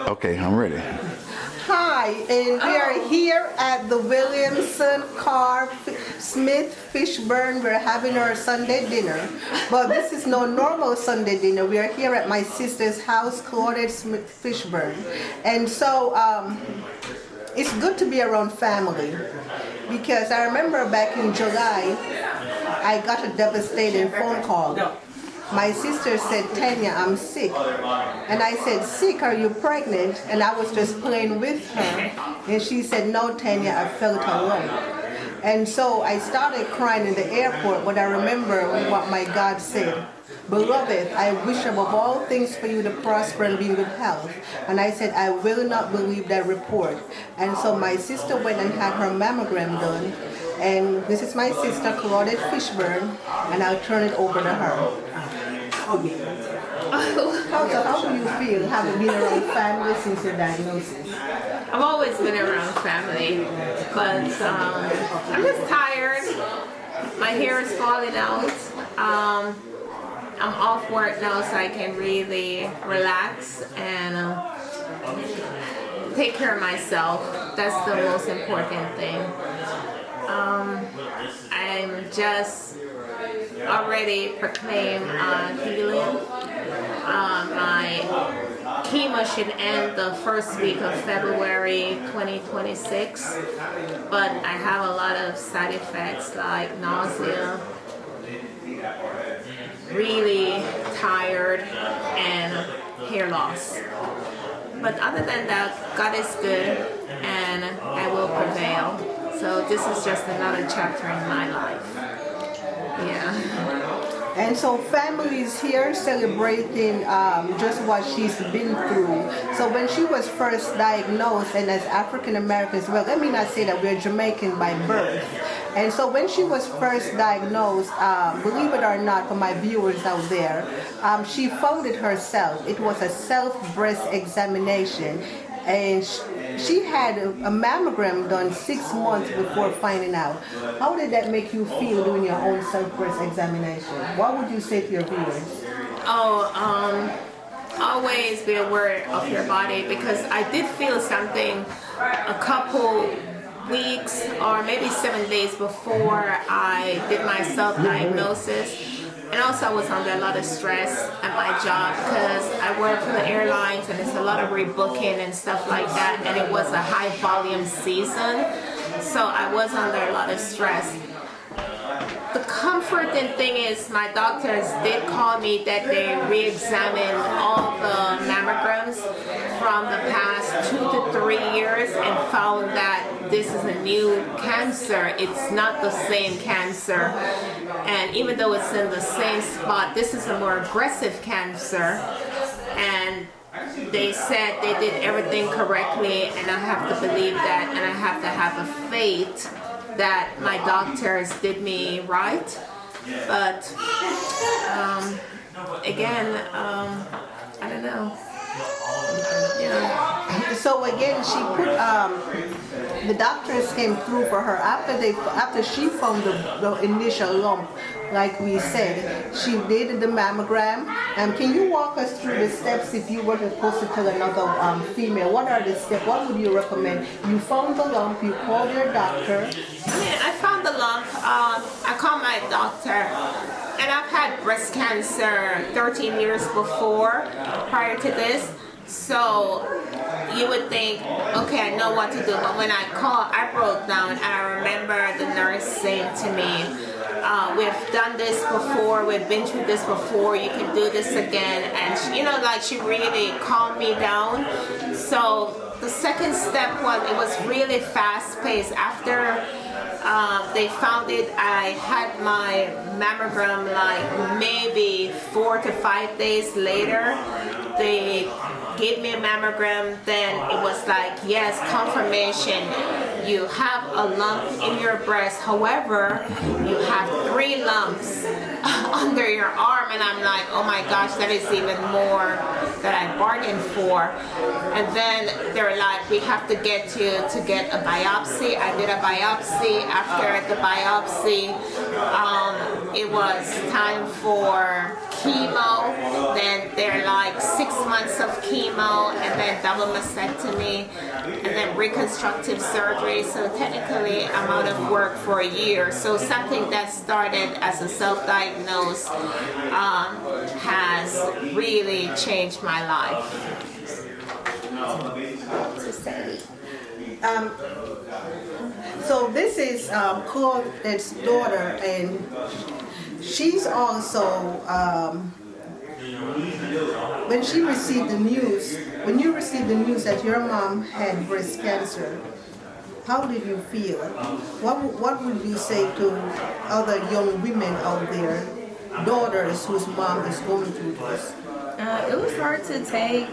Okay, I'm ready. Hi, and we are here at the Williamson Carr Smith Fishburne. We're having our Sunday dinner, but this is no normal Sunday dinner. We are here at my sister's house, Claudette Smith Fishburne, and so it's good to be around family because I remember back in July, I got a devastating phone call. My sister said, "Tanya, I'm sick." And I said, "Sick? Are you pregnant?" And I was just playing with her. And she said, "No, Tanya, I felt alone." And so I started crying in the airport, but I remember what my God said. "Beloved, I wish above all things for you to prosper and be in good health." And I said, "I will not believe that report." And so my sister went and had her mammogram done. And this is my sister, Claudette Fishburne, and I'll turn it over to her. Oh, yeah. How do you feel having been around family since your diagnosis? I've always been around family, but I'm just tired. My hair is falling out. I'm off work now, so I can really relax and take care of myself. That's the most important thing. I'm just already proclaimed healing. My chemo should end the first week of February 2026, but I have a lot of side effects like nausea, really tired, and hair loss. But other than that, God is good and I will prevail. So this is just another chapter in my life. Yeah. And so family is here celebrating just what she's been through. So when she was first diagnosed, and as African Americans, well, let me not say that we're Jamaican by birth. And so when she was first diagnosed, believe it or not, for my viewers out there, she found it herself. It was a self-breast examination. And she had a mammogram done 6 months before finding out. How did that make you feel doing your own self-breast examination? What would you say to your viewers? Always be aware of your body, because I did feel something a couple weeks or maybe 7 days before I did my self-diagnosis. And also I was under a lot of stress at my job because I work for the airlines and it's a lot of rebooking and stuff like that, and it was a high volume season, so I was under a lot of stress. The comforting thing is my doctors did call me that they re-examined all the mammograms from the past 2 to 3 years and found that this is a new cancer. It's not the same cancer. And even though it's in the same spot, this is a more aggressive cancer. And they said they did everything correctly, and I have to believe that, and I have to have a faith that my doctors did me right. But again, I don't know. Yeah. So again, she put the doctors came through for her after she found the initial lump, like we said. She did the mammogram. Can you walk us through the steps if you were supposed to tell another female? What are the steps? What would you recommend? You found the lump. You called your doctor. I found the lump. I called my doctor. And I've had breast cancer 13 years before, prior to this. So you would think, okay, I know what to do. But when I called, I broke down. And I remember the nurse saying to me, we've done this before. We've been through this before. You can do this again. And she really calmed me down. So the second step it was really fast paced. After they found it, I had my mammogram like maybe 4 to 5 days later. They gave me a mammogram, then it was like, yes, confirmation, you have a lump in your breast. However, you have 3 lumps under your arm. And I'm like, oh my gosh, that is even more that I bargained for. And then they're like, we have to get you to get a biopsy. I did a biopsy. After the biopsy, It was time for chemo, then they're like 6 months of chemo, and then double mastectomy, and then reconstructive surgery. So technically I'm out of work for a year. So something that started as a self-diagnose has really changed my life. So this is Claudette's daughter, and she's also, when she received the news, when you received the news that your mom had breast cancer, how did you feel? What would you say to other young women out there, daughters whose mom is going through this? It was hard to take.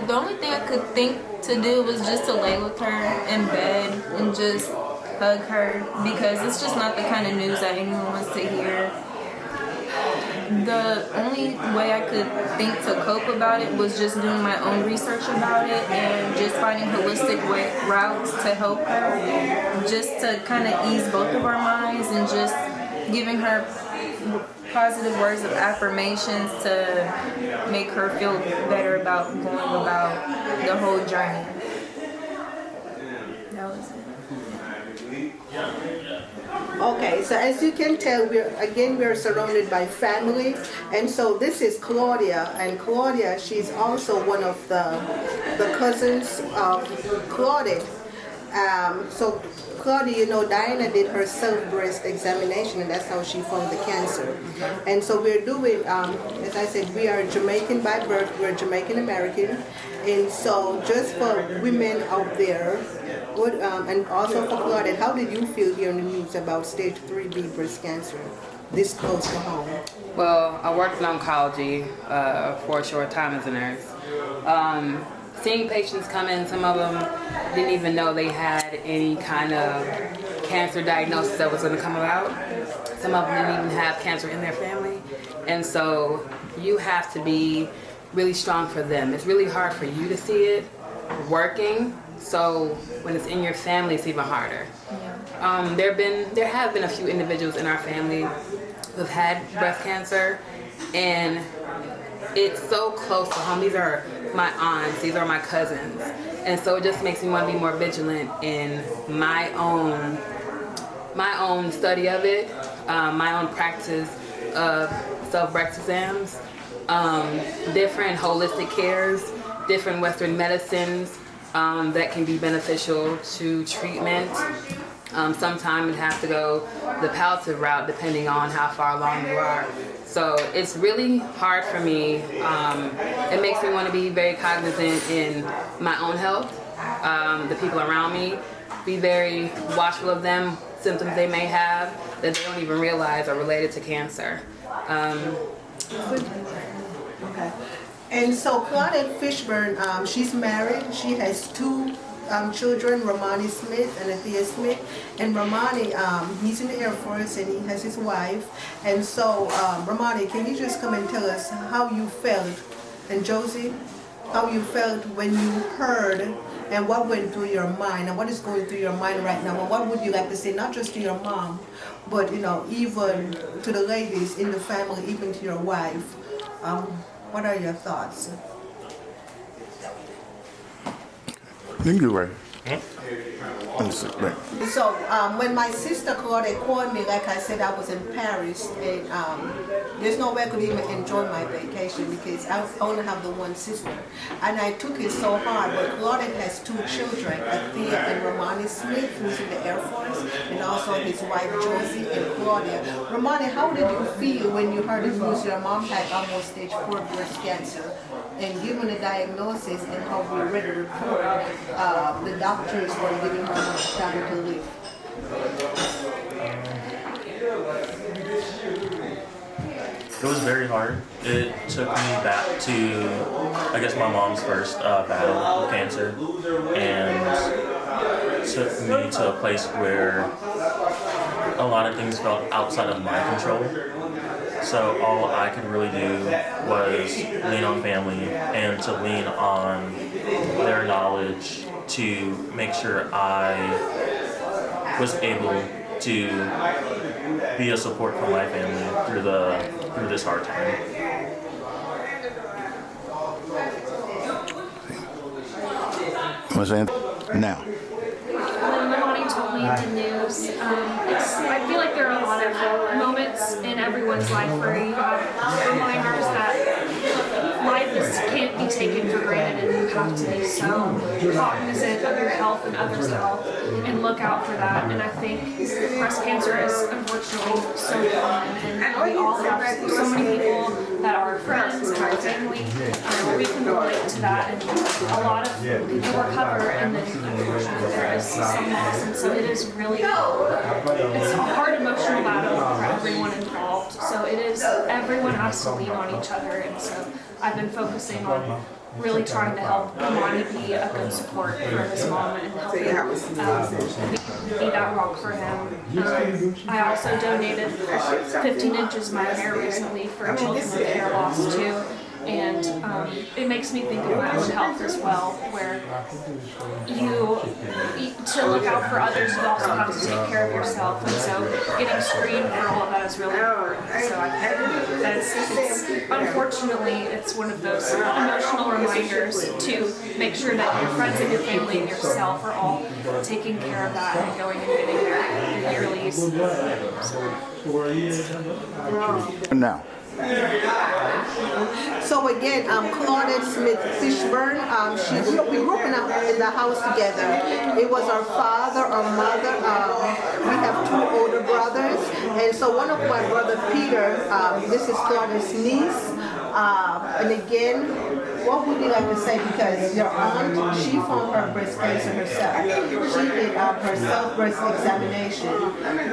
The only thing I could think to do was just to lay with her in bed and just hug her, because it's just not the kind of news that anyone wants to hear. The only way I could think to cope about it was just doing my own research about it and just finding holistic routes to help her, just to kind of ease both of our minds and just giving her positive words of affirmations to make her feel better about going about the whole journey. That was it. Okay, so as you can tell, we're surrounded by family, and so this is Claudia, and Claudia, she's also one of the cousins of Claudette. So Claudia, you know, Diana did her self-breast examination, and that's how she found the cancer. And so we're doing, as I said, we are Jamaican by birth, we're Jamaican American, and so just for women out there, and also for Claudette, how did you feel hearing the news about stage 3B breast cancer this close to home? Well, I worked in oncology for a short time as a nurse. Seeing patients come in, some of them didn't even know they had any kind of cancer diagnosis that was going to come about. Some of them didn't even have cancer in their family. And so you have to be really strong for them. It's really hard for you to see it working. So when it's in your family, it's even harder. Yeah. There have been a few individuals in our family who've had breast cancer, and it's so close to home. These are my aunts, these are my cousins, and so it just makes me want to be more vigilant in my own study of it, my own practice of self-breast exams, different holistic cares, different Western medicines that can be beneficial to treatment. Sometimes you have to go the palliative route depending on how far along you are. So it's really hard for me. It makes me want to be very cognizant in my own health, the people around me, be very watchful of them, symptoms they may have that they don't even realize are related to cancer. Okay. And so Claudette Fishburne, she's married. She has two children, Romani Smith and Athea Smith. And Romani, he's in the Air Force and he has his wife. And so, Romani, can you just come and tell us how you felt, and Josie, how you felt when you heard and what went through your mind and what is going through your mind right now? And what would you like to say, not just to your mom, but even to the ladies in the family, even to your wife? What are your thoughts? You can go right. So when my sister Claudette called me, like I said, I was in Paris, and there's no way I could even enjoy my vacation because I only have the one sister. And I took it so hard, but Claudette has two children, Athea and Romani Smith, who's in the Air Force, and also his wife Josie and Claudia. Romani, how did you feel when you heard the news your mom had almost stage 4 breast cancer? And given the diagnosis and how we read the report, the doctors were giving her much time to live. It was very hard. It took me back to, I guess, my mom's first battle with cancer, and took me to a place where a lot of things felt outside of my control. So all I could really do was lean on family and to lean on their knowledge to make sure I was able to be a support for my family through this hard time. Was that now? When Lamani told me the news, I feel like there are a lot of moments in everyone's life where you have reminders that can't be taken for granted, and you have to be so cognizant of your health and others' health and look out for that. And I think breast cancer is unfortunately so common, and we all have so many people that are friends and our family where we can relate to that, and a lot of people recover, and then unfortunately there is some loss, and so it is really, it's a hard emotional battle for everyone involved. So it is, everyone has to lean on each other, and so I've been focusing on really trying to help Amani be a good support for his mom and help him be that rock for him. I also donated 15 inches of my hair recently for children with hair loss too. And it makes me think of my own health as well, where to look out for others, you also have to take care of yourself. And so getting screened for all of that is really important. So I think that's, unfortunately, it's one of those emotional reminders to make sure that your friends and your family and yourself are all taking care of that and going and getting their yearlies. Now. So again, Claudette Smith Fishburne, we grew up in the house together. It was our father, our mother. We have two older brothers, and so one of my brother Peter, this is Claudette's niece. And again, what would you like to say? Because your aunt, she found her breast cancer herself. She did her self-breast examination,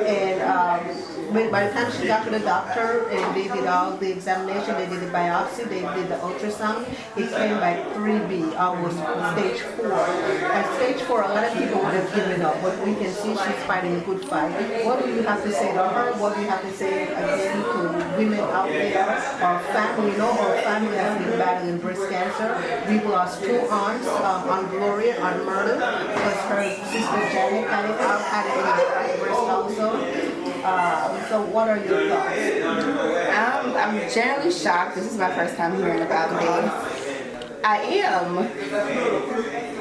and by the time she got to the doctor and they did all the examination, they did the biopsy, they did the ultrasound, it came back 3B, almost stage 4. At stage 4, a lot of people would have given up, but we can see she's fighting a good fight. What do you have to say to her? What do you have to say again to women out there? Our family, our family has been battling breast cancer. We've lost 2 aunts, Aunt Gloria, Aunt Myrtle, because her sister Janet had it in the breast also. So what are your thoughts? I'm generally shocked. This is my first time hearing about this. I am.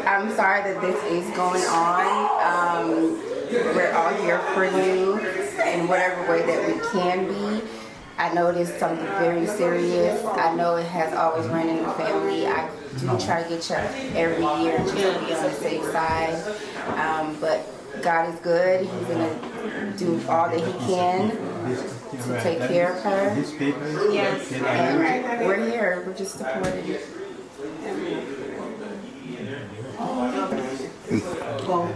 I'm sorry that this is going on. We're all here for you in whatever way that we can be. I know it is something very serious. I know it has always run in the family. I do try to get checked every year just to be on the safe side. But God is good. He's going to do all that he can to take care of her. Yes. And we're here. We're just supporting you. Well,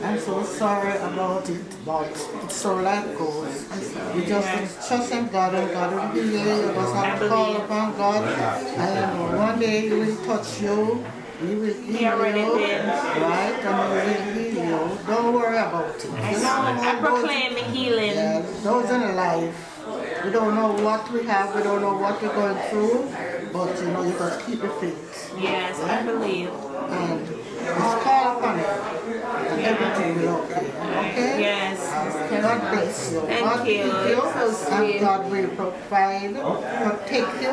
I'm so sorry about it, but it's so life goes. We just trust in God, and God will heal you. You just have to call upon God, and one day He will touch you. He will heal you, right? And He will heal you. Don't worry about it. I proclaim the healing. Yeah, those in life, we don't know what we have, we don't know what we're going through, but you just keep the faith. Yes, I believe. And just call upon it, and everything will be okay. Okay? Yes. God bless you. Thank God you. keep you, and God will protect you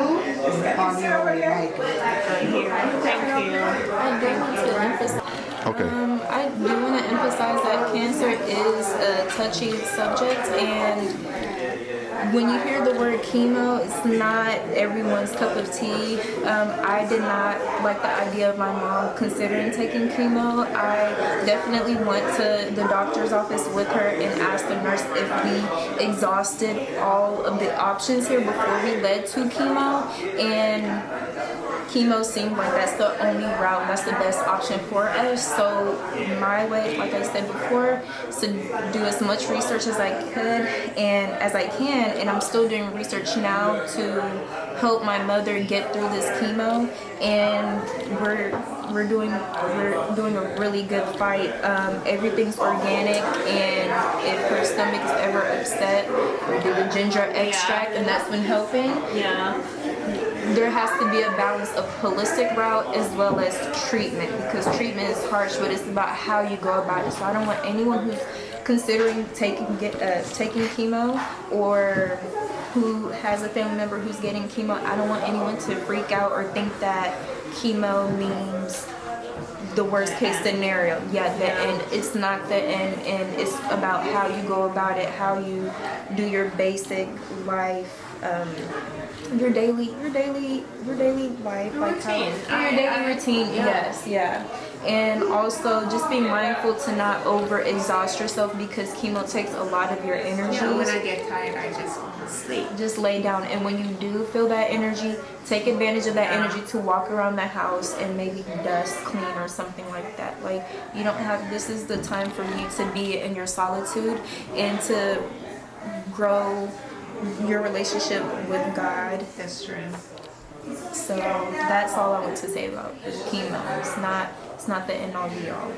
on your way. Thank you. I do want to emphasize. Okay. I do want to emphasize that cancer is a touchy subject, and when you hear the word chemo, it's not everyone's cup of tea. I did not like the idea of my mom considering taking chemo. I definitely went to the doctor's office with her and asked the nurse if we exhausted all of the options here before we led to chemo, and chemo seemed like that's the only route, that's the best option for us. So my way, like I said before, is to do as much research as I could and as I can, and I'm still doing research now to help my mother get through this chemo, and we're doing a really good fight. Everything's organic, and if her stomach is ever upset, we do the ginger extract, and that's been helping. Yeah. There has to be a balance of holistic route as well as treatment, because treatment is harsh, but it's about how you go about it. So I don't want anyone who's considering taking chemo, or who has a family member who's getting chemo, I don't want anyone to freak out or think that chemo means the worst case scenario. Yeah, the end. It's not the end, and it's about how you go about it, how you do your basic life, your daily life, like how your daily routine. Yes, yeah. And also just being mindful to not over exhaust yourself, because chemo takes a lot of your energy. Yeah, when I get tired, I just want to sleep. Just lay down, and when you do feel that energy, take advantage of that energy to walk around the house and maybe dust clean or something like that. Like, you don't have, this is the time for you to be in your solitude and to grow your relationship with God. That's true. So that's all I want to say about chemo. It's not the end all be all.